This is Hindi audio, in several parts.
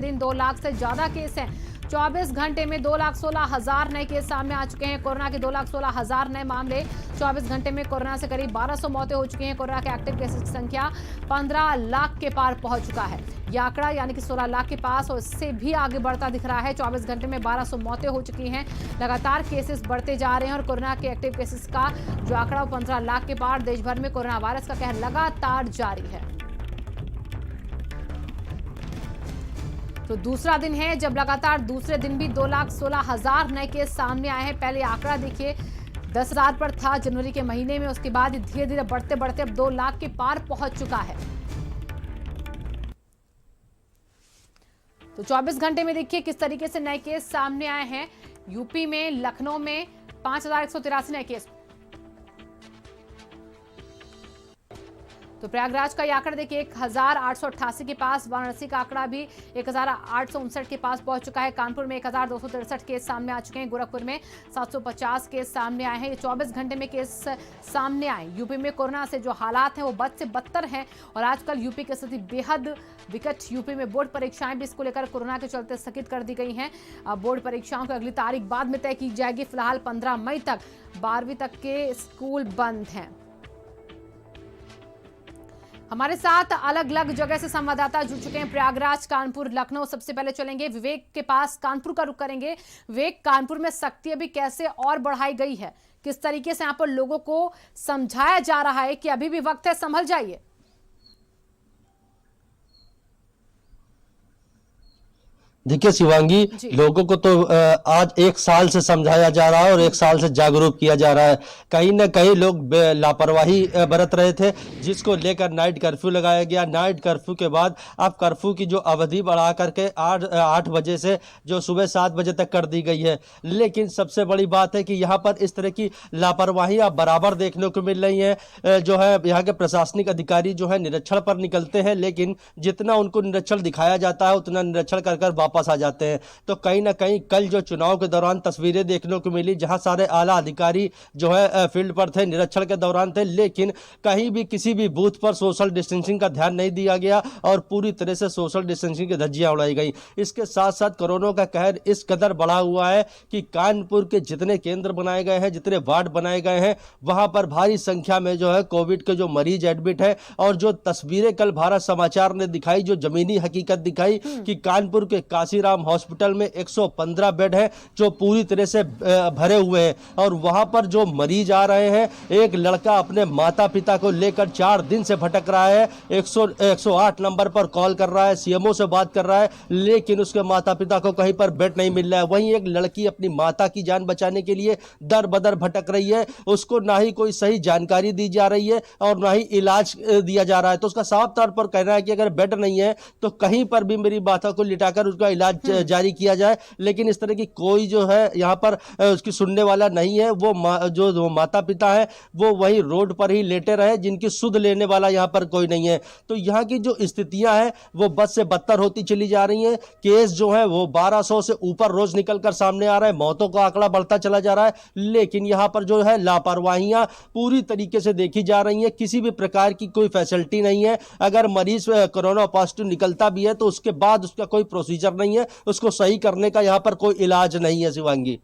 प्रतिदिन 2 लाख से ज्यादा केस हैं। 24 घंटे में 2,16,000 नए केस सामने आ चुके हैं। कोरोना के 2,16,000 नए मामले। 24 घंटे में कोरोना से करीब 1200 मौतें हो चुकी हैं। कोरोना के एक्टिव केसेस की संख्या 15 लाख के पार पहुंच चुका है। यह आंकड़ा यानी कि 16 लाख के पास और इससे भी आगे बढ़ता दिख रहा है। 24 घंटे में 1200 मौतें हो चुकी हैं। लगातार केसेस बढ़ते जा रहे हैं और कोरोना के एक्टिव केसेस का जो आंकड़ा 15 लाख के पार। देश भर में कोरोना वायरस का कहर लगातार जारी है। तो दूसरा दिन है जब लगातार दूसरे दिन भी 2,16,000 नए केस सामने आए हैं। पहले आंकड़ा देखिए 10,000 पर था जनवरी के महीने में, उसके बाद धीरे धीरे बढ़ते बढ़ते अब 2 लाख के पार पहुंच चुका है। तो 24 घंटे में देखिए किस तरीके से नए केस सामने आए हैं। यूपी में लखनऊ में 5,183 नए केस। तो प्रयागराज का यह आंकड़ा देखिए 1,888 के पास। वाराणसी का आंकड़ा भी 1,859 के पास पहुंच चुका है। कानपुर में 1,263 केस सामने आ चुके हैं। गोरखपुर में 750 केस सामने आए हैं। ये 24 घंटे में केस सामने आए। यूपी में कोरोना से जो हालात हैं वो बद से बदतर हैं और आजकल यूपी की स्थिति बेहद विकट। यूपी में बोर्ड परीक्षाएं भी इसको लेकर कोरोना के चलते स्थगित कर दी गई हैं। अब बोर्ड परीक्षाओं की अगली तारीख बाद में तय की जाएगी। फिलहाल 15 मई तक 12वीं तक के स्कूल बंद हैं। हमारे साथ अलग अलग जगह से संवाददाता जुड़ चुके हैं। प्रयागराज, कानपुर, लखनऊ। सबसे पहले चलेंगे विवेक के पास, कानपुर का रुख करेंगे। विवेक, कानपुर में सख्ती अभी कैसे और बढ़ाई गई है? किस तरीके से यहाँ पर लोगों को समझाया जा रहा है कि अभी भी वक्त है, संभल जाइए? देखिए शिवांगी, लोगों को तो आज 1 साल से समझाया जा रहा है और 1 साल से जागरूक किया जा रहा है। कहीं ना कहीं लोग लापरवाही बरत रहे थे, जिसको लेकर नाइट कर्फ्यू लगाया गया। नाइट कर्फ्यू के बाद अब कर्फ्यू की जो अवधि बढ़ा करके 8 बजे से जो सुबह 7 बजे तक कर दी गई है। लेकिन सबसे बड़ी बात है कि यहाँ पर इस तरह की लापरवाही अब बराबर देखने को मिल रही है। जो है यहाँ के प्रशासनिक अधिकारी जो है निरीक्षण पर निकलते हैं, लेकिन जितना उनको निरीक्षण दिखाया जाता है उतना निरीक्षण कर वापस आ जाते हैं। तो कहीं ना कहीं कल जो चुनाव के दौरान तस्वीरें देखने को मिली, जहां सारे आला अधिकारी जो है फील्ड पर थे, निरीक्षण के दौरान थे, लेकिन कहीं भी किसी भी बूथ पर सोशल डिस्टेंसिंग का ध्यान नहीं दिया गया और पूरी तरह से सोशल डिस्टेंसिंग की धज्जियां उड़ाई गई। इसके साथ साथ कोरोना का कहर इस कदर बढ़ा हुआ है कि कानपुर के जितने केंद्र बनाए गए हैं, जितने वार्ड बनाए गए हैं, वहां पर भारी संख्या में जो है कोविड के जो मरीज एडमिट है। और जो तस्वीरें कल भारत समाचार ने दिखाई, जो जमीनी हकीकत दिखाई कि कानपुर के काशीराम हॉस्पिटल में 115 बेड है जो पूरी तरह से भरे हुए हैं और वहां पर जो मरीज आ रहे हैं, एक लड़का अपने माता पिता को लेकर 4 दिन से भटक रहा है। 108 नंबर पर कॉल कर रहा है, सीएमओ से बात कर रहा है, लेकिन उसके माता पिता को कहीं पर बेड नहीं मिल रहा है। वहीं एक लड़की अपनी माता की जान बचाने के लिए दर बदर भटक रही है, उसको ना ही कोई सही जानकारी दी जा रही है और ना ही इलाज दिया जा रहा है। तो उसका साफ तौर पर कहना है कि अगर बेड नहीं है तो कहीं पर भी मेरी माता को लिटाकर उसका इलाज जारी किया जाए। लेकिन इस तरह की कोई जो है यहाँ पर उसकी सुनने वाला नहीं है। वो जो माता पिता है वो वही रोड पर ही लेटे रहे, जिनकी सुध लेने वाला यहाँ पर कोई नहीं है। तो यहाँ की जो स्थितियां हैं वो बद से बदतर होती चली जा रही हैं। केस जो है वो 1200 से ऊपर रोज निकलकर सामने आ रहा है, मौतों का आंकड़ा बढ़ता चला जा रहा है। लेकिन यहाँ पर जो है लापरवाहियां पूरी तरीके से देखी जा रही है। किसी भी प्रकार की कोई फैसिलिटी नहीं है। अगर मरीज कोरोना पॉजिटिव निकलता भी है तो उसके बाद उसका कोई प्रोसीजर नहीं है, उसको सही करने का यहाँ पर कोई इलाज नहीं है। शिवांगी,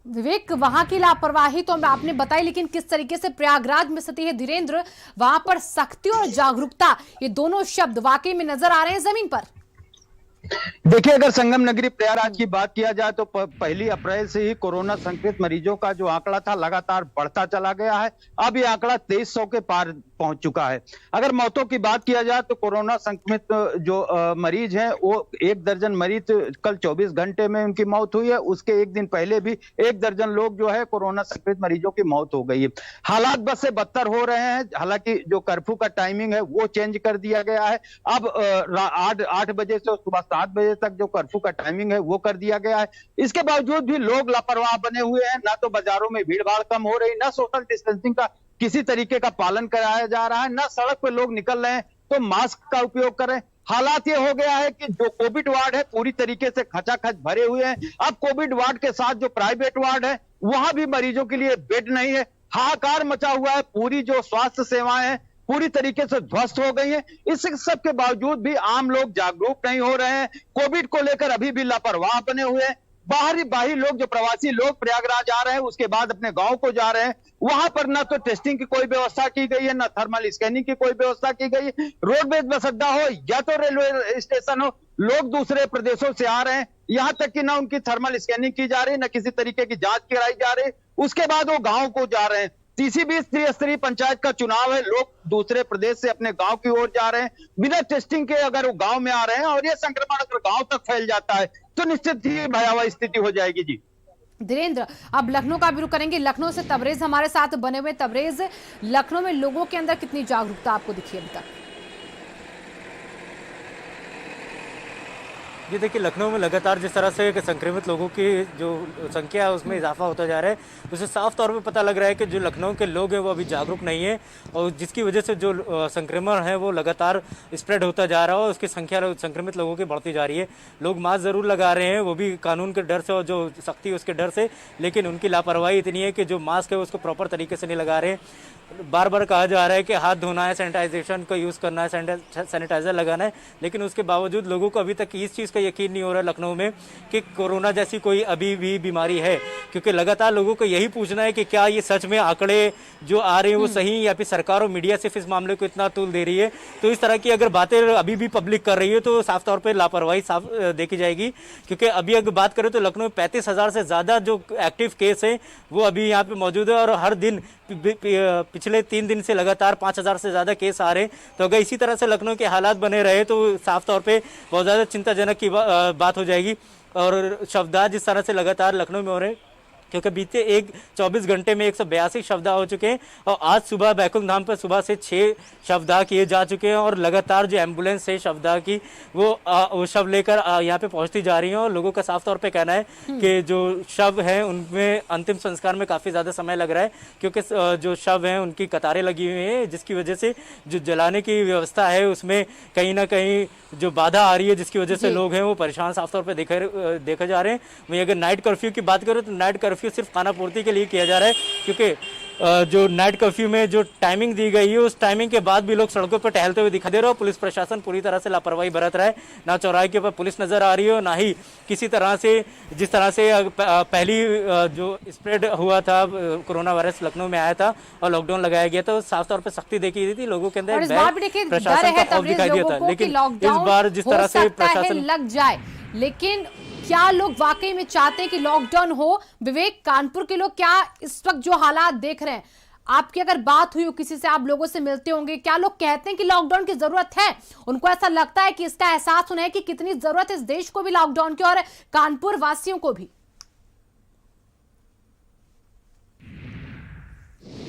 विवेक, वहां की लापरवाही तो आपने बताई, लेकिन किस तरीके से प्रयागराज में स्थिति है? धीरेन्द्र, वहां पर सख्ती और जागरूकता, ये दोनों शब्द वाकई में नजर आ रहे हैं जमीन पर? देखिए, अगर संगम नगरी प्रयागराज की बात किया जाए तो 1 अप्रैल से ही कोरोना संक्रमित मरीजों का जो आंकड़ा था लगातार बढ़ता चला गया है। अब ये आंकड़ा 2300 के पार पहुंच चुका है। अगर मौतों की बात किया जाए तो कोरोना संक्रमित जो मरीज हैं वो 1 दर्जन मरीज कल 24 घंटे में उनकी मौत हुई है। उसके 1 दिन पहले भी 1 दर्जन लोग जो है कोरोना संक्रमित मरीजों की मौत हो गई है। हालात बद से बदतर हो रहे हैं। हालांकि जो कर्फ्यू का टाइमिंग है वो चेंज कर दिया गया है। अब 8 बजे से सुबह 7 बजे तक जो कर्फ्यू का टाइमिंग है वो कर दिया गया है। इसके बावजूद भी लोग लापरवाह बने हुए हैं। ना तो बाजारों में भीड़ भाड़ कम हो रही, ना सोशल डिस्टेंसिंग का किसी तरीके का पालन कराया जा रहा है, ना सड़क पे लोग निकल रहे हैं तो मास्क का उपयोग करें। हालात ये हो गया है कि जो कोविड वार्ड है पूरी तरीके से खचाखच भरे हुए हैं। अब कोविड वार्ड के साथ जो प्राइवेट वार्ड है वहां भी मरीजों के लिए बेड नहीं है। हाहाकार मचा हुआ है। पूरी जो स्वास्थ्य सेवाएं हैं पूरी तरीके से ध्वस्त हो गई है। इस सब के बावजूद भी आम लोग जागरूक नहीं हो रहे हैं। कोविड को लेकर अभी भी लापरवाह बने हुए हैं। बाहरी लोग, जो प्रवासी लोग प्रयागराज आ रहे हैं, उसके बाद अपने गांव को जा रहे हैं, वहां पर ना तो टेस्टिंग की कोई व्यवस्था की गई है, ना थर्मल स्कैनिंग की कोई व्यवस्था की गई है। रोडवेज बस अड्डा हो या तो रेलवे स्टेशन हो, लोग दूसरे प्रदेशों से आ रहे हैं, यहां तक कि ना उनकी थर्मल स्कैनिंग की जा रही है, ना किसी तरीके की जांच कराई जा रही है। उसके बाद वो गांव को जा रहे हैं। किसी भी त्रिस्तरीय पंचायत का चुनाव है, लोग दूसरे प्रदेश से अपने गांव की ओर जा रहे हैं बिना टेस्टिंग के। अगर वो गांव में आ रहे हैं और ये संक्रमण अगर गांव तक फैल जाता है तो निश्चित ही भयावह स्थिति हो जाएगी। जी धीरेन्द्र, अब लखनऊ का भी रुख करेंगे। लखनऊ से तबरेज हमारे साथ बने हुए। तबरेज, लखनऊ में लोगों के अंदर कितनी जागरूकता आपको दिखी अभी तक? ये देखिए, लखनऊ में लगातार जिस तरह से संक्रमित लोगों की जो संख्या है उसमें इजाफा होता जा रहा है, उससे साफ तौर पे पता लग रहा है कि जो लखनऊ के लोग हैं वो अभी जागरूक नहीं है, और जिसकी वजह से जो संक्रमण है वो लगातार स्प्रेड होता जा रहा है और उसकी संख्या संक्रमित लोगों की बढ़ती जा रही है। लोग मास्क ज़रूर लगा रहे हैं, वो भी कानून के डर से और जो सख्ती है उसके डर से, लेकिन उनकी लापरवाही इतनी है कि जो मास्क है उसको प्रॉपर तरीके से नहीं लगा रहे। बार बार कहा जा रहा है कि हाथ धोना है, सैनिटाइजेशन का यूज़ करना है, सैनिटाइजर लगाना है, लेकिन उसके बावजूद लोगों को अभी तक इस चीज़ का यकीन नहीं हो रहा लखनऊ में कि कोरोना जैसी कोई अभी भी बीमारी है, क्योंकि लगातार लोगों को यही पूछना है कि क्या ये सच में आंकड़े जो आ रहे हैं वो सही, या फिर सरकार और मीडिया सिर्फ इस मामले को इतना तूल दे रही है। तो इस तरह की अगर बातें अभी भी पब्लिक कर रही है तो साफ तौर पर लापरवाही साफ देखी जाएगी, क्योंकि अभी अगर बात करें तो लखनऊ में 35,000 से ज़्यादा जो एक्टिव केस है वो अभी यहाँ पे मौजूद है, और हर दिन पिछले 3 दिन से लगातार 5,000 से ज़्यादा केस आ रहे हैं। तो अगर इसी तरह से लखनऊ के हालात बने रहे तो साफ तौर पे बहुत ज़्यादा चिंताजनक की बात हो जाएगी। और शवदाह जिस तरह से लगातार लखनऊ में हो रहे हैं, क्योंकि बीते 24 घंटे में 182 शवदाह हो चुके हैं, और आज सुबह बैकुंठ धाम पर सुबह से 6 शवदाह किए जा चुके हैं, और लगातार जो एम्बुलेंस है शवदाह की वो शव लेकर यहाँ पे पहुँचती जा रही हैं। और लोगों का साफ तौर पे कहना है कि जो शव हैं उनमें अंतिम संस्कार में काफ़ी ज़्यादा समय लग रहा है, क्योंकि जो शव हैं उनकी कतारें लगी हुई हैं, जिसकी वजह से जो जलाने की व्यवस्था है उसमें कहीं ना कहीं जो बाधा आ रही है, जिसकी वजह से लोग हैं वो परेशान साफ तौर पर देखे जा रहे हैं। वहीं अगर नाइट कर्फ्यू की बात करें तो नाइट कर्फ्यू सिर्फ खाना पूर्ति के लिए किया जा रहा है, क्योंकि जो नाइट कर्फ्यू में जो टाइमिंग दी गई है उस टाइमिंग के बाद भी लोग सड़कों पर टहलते हुए दिखाई दे रहे हो। पुलिस प्रशासन पूरी तरह से लापरवाही बरत रहा है, ना चौराहे के ऊपर पुलिस नजर आ रही है, ना ही किसी तरह से जिस तरह से पहली जो स्प्रेड हुआ था कोरोना वायरस लखनऊ में आया था और लॉकडाउन लगाया गया था, साफ तौर पर सख्ती देखी गई थी, लोगों के अंदर प्रशासन का खौफ दिखाई दिया था। लेकिन इस बार जिस तरह से प्रशासन लग जाए, लेकिन क्या लोग वाकई में चाहते हैं कि लॉकडाउन हो? विवेक, कानपुर के लोग क्या इस वक्त जो हालात देख रहे हैं, आपकी अगर बात हुई हो, किसी से आप लोगों से मिलते होंगे, क्या लोग कहते हैं कि लॉकडाउन की जरूरत है? उनको ऐसा लगता है कि इसका एहसास होना है कि कितनी जरूरत है इस देश को भी लॉकडाउन की और कानपुर वासियों को भी?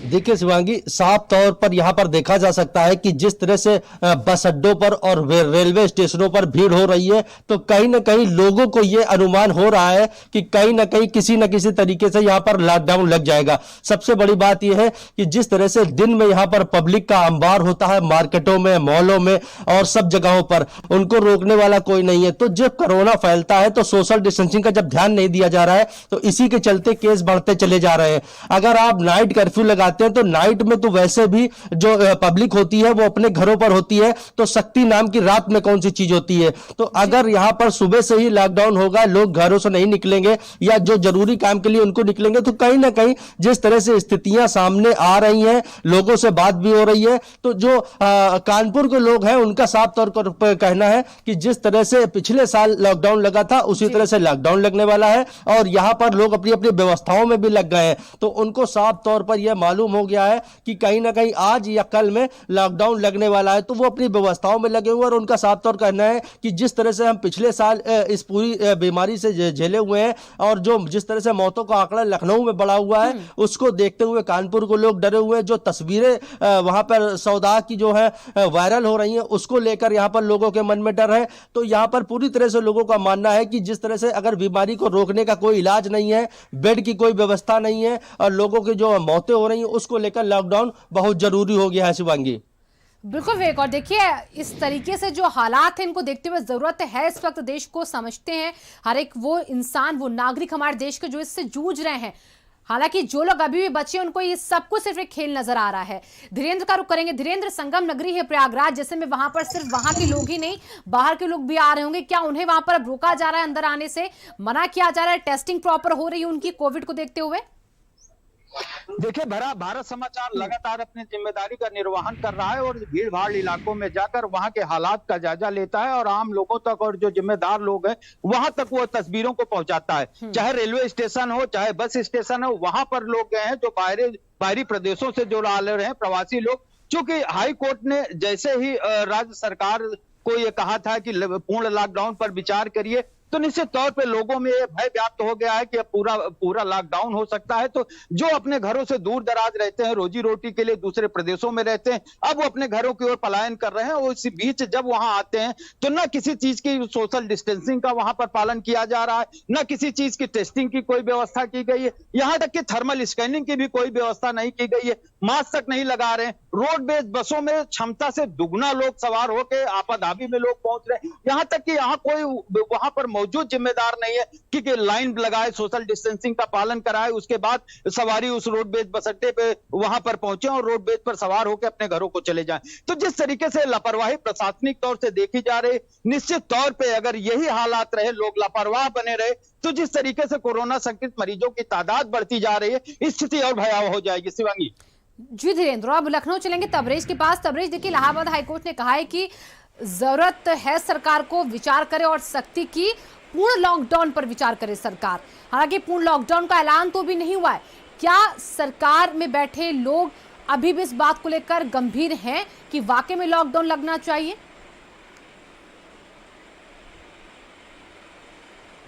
देखिए शिवांगी, साफ तौर पर यहाँ पर देखा जा सकता है कि जिस तरह से बस अड्डों पर और रेलवे स्टेशनों पर भीड़ हो रही है, तो कहीं ना कहीं लोगों को ये अनुमान हो रहा है कि कहीं ना कहीं किसी न किसी तरीके से यहाँ पर लॉकडाउन लग जाएगा। सबसे बड़ी बात यह है कि जिस तरह से दिन में यहाँ पर पब्लिक का अंबार होता है, मार्केटों में, मॉलों में और सब जगहों पर, उनको रोकने वाला कोई नहीं है। तो जब कोरोना फैलता है तो सोशल डिस्टेंसिंग का जब ध्यान नहीं दिया जा रहा है तो इसी के चलते केस बढ़ते चले जा रहे हैं। अगर आप नाइट कर्फ्यू लगाते हैं तो नाइट में तो वैसे भी जो पब्लिक होती है वो अपने घरों पर होती है, तो शक्ति नाम की रात में कौन सी चीज होती है? तो अगर यहां पर सुबह से ही लॉकडाउन होगा, लोग घरों से नहीं निकलेंगे या जो जरूरी काम के लिए उनको निकलेंगे, तो कहीं ना कहीं जिस तरह से स्थितियां सामने आ रही हैं, लोगों से बात भी हो रही है, तो जो कानपुर के लोग हैं उनका साफ तौर पर कहना है कि जिस तरह से पिछले साल लॉकडाउन लगा था उसी तरह से लॉकडाउन लगने वाला है, और यहां पर लोग अपनी अपनी व्यवस्थाओं में भी लग गए हैं। तो उनको साफ तौर पर यह मालूम हो गया है कि कहीं ना कहीं आज या कल में लॉकडाउन लगने वाला है, तो वो अपनी व्यवस्थाओं में लगे हुए हैं। और उनका साफ तौर कहना है कि जिस तरह से हम पिछले साल इस पूरी बीमारी से झेले हुए हैं और जो जिस तरह से मौतों का आंकड़ा लखनऊ में बढ़ा हुआ है, उसको देखते हुए कानपुर को लोग डरे हुए हैं। जो तस्वीरें वहां पर सौदा की जो है वायरल हो रही हैं, उसको लेकर यहां पर लोगों के मन में डर है। तो यहां पर पूरी तरह से लोगों का मानना है कि जिस तरह से अगर बीमारी को रोकने का कोई इलाज नहीं है, बेड की कोई व्यवस्था नहीं है और लोगों की जो मौतें हो रही हैं, उसको लेकर लॉकडाउन बहुत जरूरी हो गया है। शिवांगी, बिल्कुल विवेक, और देखिए इस तरीके से जो हालात हैं इनको देखते हुए जरूरत है इस वक्त देश को, समझते हैं हर एक वो इंसान, वो नागरिक हमारे देश के जो इससे जूझ रहे हैं, हालांकि जो लोग अभी भी बचे उनको ये सब कुछ सिर्फ एक खेल नजर आ रहा है। धीरेन्द्र का रुख करेंगे। धीरेन्द्र, संगम नगरी है प्रयागराज, जैसे में वहां पर सिर्फ वहां के लोग ही नहीं बाहर के लोग भी आ रहे होंगे, क्या उन्हें वहां पर अब रोका जा रहा है, अंदर आने से मना किया जा रहा है? टेस्टिंग प्रॉपर हो रही है उनकी कोविड को देखते हुए? देखिए भारत समाचार लगातार अपनी जिम्मेदारी का निर्वहन कर रहा है और भीड़ भाड़ इलाकों में जाकर वहां के हालात का जायजा लेता है और आम लोगों तक और जो जिम्मेदार लोग हैं वहां तक वो तस्वीरों को पहुंचाता है। चाहे रेलवे स्टेशन हो, चाहे बस स्टेशन हो, वहां पर लोग गए हैं जो बाहरी प्रदेशों से जो आ रहे हैं प्रवासी लोग। चूंकि हाई कोर्ट ने जैसे ही राज्य सरकार को ये कहा था कि पूर्ण लॉकडाउन पर विचार करिए, तो निश्चित तौर पे लोगों में ये भय व्याप्त हो गया है कि अब पूरा लॉकडाउन हो सकता है। तो जो अपने घरों से दूर दराज रहते हैं, रोजी रोटी के लिए दूसरे प्रदेशों में रहते हैं, अब वो अपने घरों की ओर पलायन कर रहे हैं। और इसी बीच जब वहां आते हैं तो न किसी चीज की सोशल डिस्टेंसिंग का वहां पर पालन किया जा रहा है, न किसी चीज की टेस्टिंग की कोई व्यवस्था की गई है, यहाँ तक कि थर्मल स्कैनिंग की भी कोई व्यवस्था नहीं की गई है, मास्क तक नहीं लगा रहे हैं। रोड बेस्ड बसों में क्षमता से दुगना लोग सवार होकर आपाधापी में लोग पहुंच रहे हैं, यहाँ तक कि यहाँ कोई वहां पर मौजूद जिम्मेदार नहीं है कि लाइन लगाए, सोशल डिस्टेंसिंग का पालन कराए, उसके बाद सवारी उस रोड बेस्ड बस अड्डे पे वहां पर पहुंचे और रोड बेस्ड पर सवार होकर अपने घरों को चले जाएं। तो जिस तरीके से लापरवाही प्रशासनिक तौर से देखी जा रही, निश्चित तौर पे अगर यही हालात रहे, लोग लापरवाह बने रहे, तो जिस तरीके से कोरोना संक्रमित मरीजों की तादाद बढ़ती जा रही है, स्थिति और भयावह हो जाएगी। शिवांगी जी धीरेन्द्र, अब लखनऊ चलेंगे तबरेज के पास। तबरेज, देखिए इलाहाबाद हाईकोर्ट ने कहा है कि जरूरत है सरकार को विचार करे और सख्ती की, पूर्ण लॉकडाउन पर विचार करे सरकार। हालांकि पूर्ण लॉकडाउन का ऐलान तो भी नहीं हुआ है। क्या सरकार में बैठे लोग अभी भी इस बात को लेकर गंभीर हैं कि वाकई में लॉकडाउन लगना चाहिए?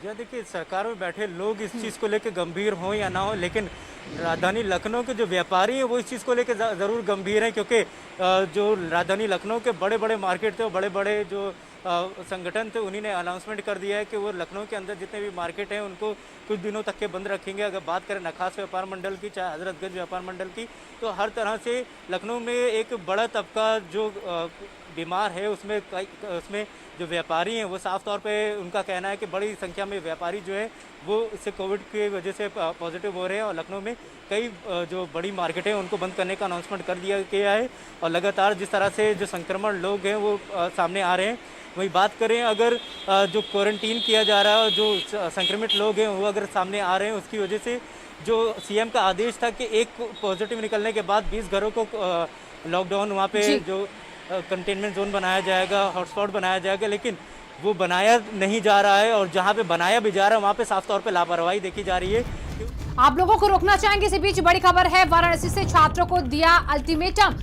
जी देखिए, सरकार में बैठे लोग इस चीज़ को लेकर गंभीर हों या ना हो, लेकिन राजधानी लखनऊ के जो व्यापारी हैं वो इस चीज़ को लेकर ज़रूर गंभीर हैं, क्योंकि जो राजधानी लखनऊ के बड़े बड़े मार्केट थे, बड़े बड़े जो संगठन थे, उन्हीं ने अनाउंसमेंट कर दिया है कि वो लखनऊ के अंदर जितने भी मार्केट हैं उनको कुछ दिनों तक के बंद रखेंगे। अगर बात करें नखास व्यापार मंडल की, चाहे हजरतगंज व्यापार मंडल की, तो हर तरह से लखनऊ में एक बड़ा तबका जो बीमार है, उसमें जो व्यापारी हैं वो साफ तौर पे उनका कहना है कि बड़ी संख्या में व्यापारी जो है वो इससे कोविड की वजह से पॉजिटिव हो रहे हैं और लखनऊ में कई जो बड़ी मार्केटें हैं उनको बंद करने का अनाउंसमेंट कर दिया गया है। और लगातार जिस तरह से जो संक्रमण लोग हैं वो सामने आ रहे हैं, वही बात करें अगर जो क्वारंटीन किया जा रहा है, जो संक्रमित लोग हैं वो अगर सामने आ रहे हैं, उसकी वजह से जो सीएम का आदेश था कि एक पॉजिटिव निकलने के बाद 20 घरों को लॉकडाउन वहाँ पे जो कंटेनमेंट जोन बनाया जाएगा, हॉटस्पॉट बनाया जाएगा, लेकिन वो बनाया नहीं जा रहा है और जहाँ पे बनाया भी जा रहा है वहाँ पे साफ तौर पे लापरवाही देखी जा रही है। आप लोगों को रोकना चाहेंगे। इसी बीच बड़ी खबर है, वाराणसी से छात्रों को दिया अल्टीमेटम।